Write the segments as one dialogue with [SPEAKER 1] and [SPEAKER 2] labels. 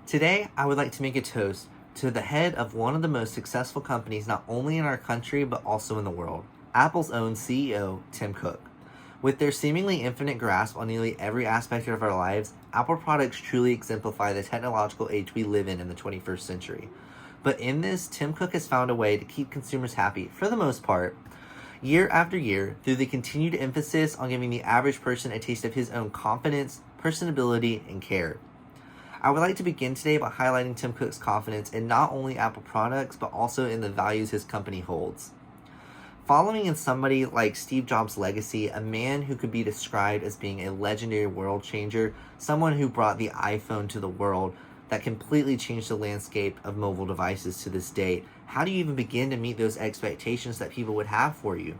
[SPEAKER 1] Today, I would like to make a toast to the head of one of the most successful companies not only in our country but also in the world, Apple's own CEO, Tim Cook. With their seemingly infinite grasp on nearly every aspect of our lives, Apple products truly exemplify the technological age we live in the 21st century. But in this, Tim Cook has found a way to keep consumers happy, for the most part, year after year, through the continued emphasis on giving the average person a taste of his own confidence, personability, and care. I would like to begin today by highlighting Tim Cook's confidence in not only Apple products, but also in the values his company holds. Following in somebody like Steve Jobs' legacy, a man who could be described as being a legendary world changer, someone who brought the iPhone to the world that completely changed the landscape of mobile devices to this day, how do you even begin to meet those expectations that people would have for you?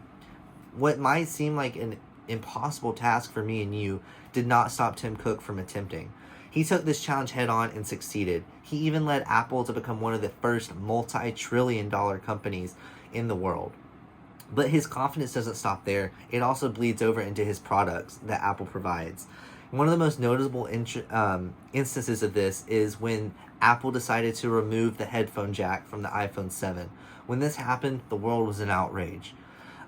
[SPEAKER 1] What might seem like an impossible task for me and you did not stop Tim Cook from attempting. He took this challenge head on and succeeded. He even led Apple to become one of the first multi-trillion-dollar companies in the world. But his confidence doesn't stop there. It also bleeds over into his products that Apple provides. One of the most notable instances of this is when Apple decided to remove the headphone jack from the iPhone 7. When this happened, the world was in outrage.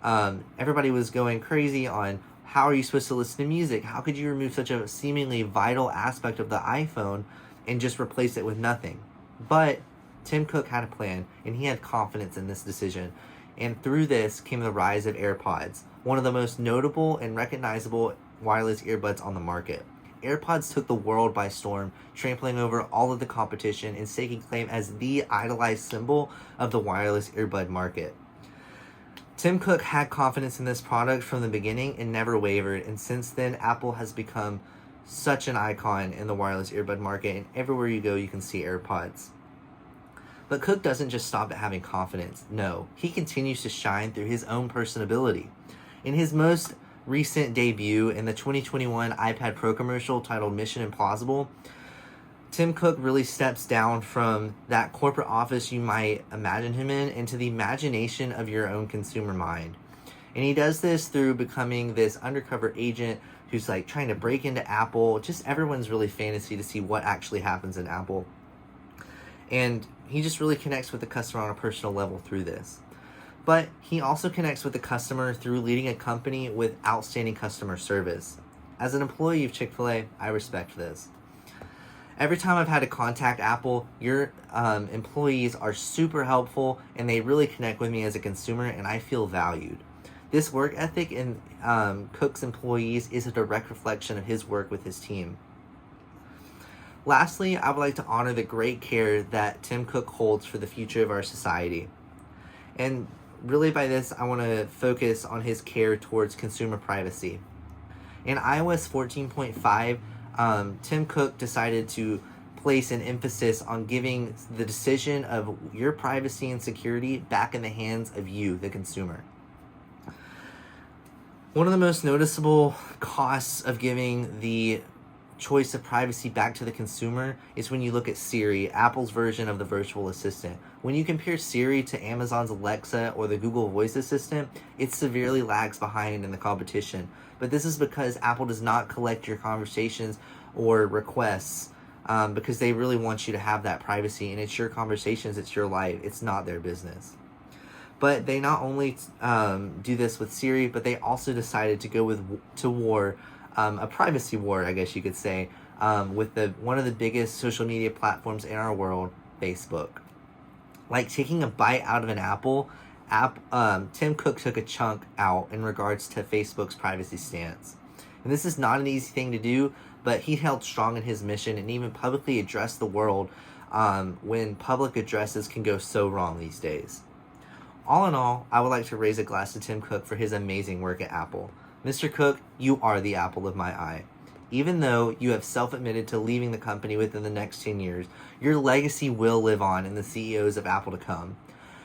[SPEAKER 1] Everybody was going crazy on how are you supposed to listen to music? How could you remove such a seemingly vital aspect of the iPhone and just replace it with nothing? But Tim Cook had a plan, and he had confidence in this decision. And through this came the rise of AirPods, one of the most notable and recognizable wireless earbuds on the market. AirPods took the world by storm, trampling over all of the competition and staking claim as the idolized symbol of the wireless earbud market. Tim Cook had confidence in this product from the beginning and never wavered, and since then, Apple has become such an icon in the wireless earbud market, and everywhere you go, you can see AirPods. But Cook doesn't just stop at having confidence. No, he continues to shine through his own personability. In his most recent debut in the 2021 iPad Pro commercial titled Mission Impossible, Tim Cook really steps down from that corporate office you might imagine him in into the imagination of your own consumer mind. And he does this through becoming this undercover agent who's like trying to break into Apple. Just everyone's really fantasy to see what actually happens in Apple. And he just really connects with the customer on a personal level through this. But he also connects with the customer through leading a company with outstanding customer service. As an employee of Chick-fil-A, I respect this. Every time I've had to contact Apple, your employees are super helpful and they really connect with me as a consumer, and I feel valued. This work ethic in Cook's employees is a direct reflection of his work with his team. Lastly, I would like to honor the great care that Tim Cook holds for the future of our society. And really by this, I want to focus on his care towards consumer privacy. In iOS 14.5, Tim Cook decided to place an emphasis on giving the decision of your privacy and security back in the hands of you, the consumer. One of the most noticeable costs of giving the choice of privacy back to the consumer is when you look at Siri, Apple's version of the virtual assistant. When you compare Siri to Amazon's Alexa or the Google Voice Assistant, it severely lags behind in the competition. But this is because Apple does not collect your conversations or requests because they really want you to have that privacy, and it's your conversations, it's your life, it's not their business. But they not only do this with Siri, but they also decided to go to war, a privacy war, I guess you could say, with one of the biggest social media platforms in our world, Facebook. Like taking a bite out of an apple, Tim Cook took a chunk out in regards to Facebook's privacy stance. And this is not an easy thing to do, but he held strong in his mission and even publicly addressed the world when public addresses can go so wrong these days. All in all, I would like to raise a glass to Tim Cook for his amazing work at Apple. Mr. Cook, you are the apple of my eye. Even though you have self-admitted to leaving the company within the next 10 years, your legacy will live on in the CEOs of Apple to come.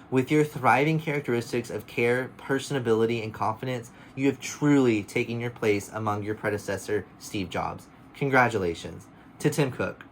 [SPEAKER 1] With your thriving characteristics of care, personability, and confidence, you have truly taken your place among your predecessor, Steve Jobs. Congratulations. To Tim Cook.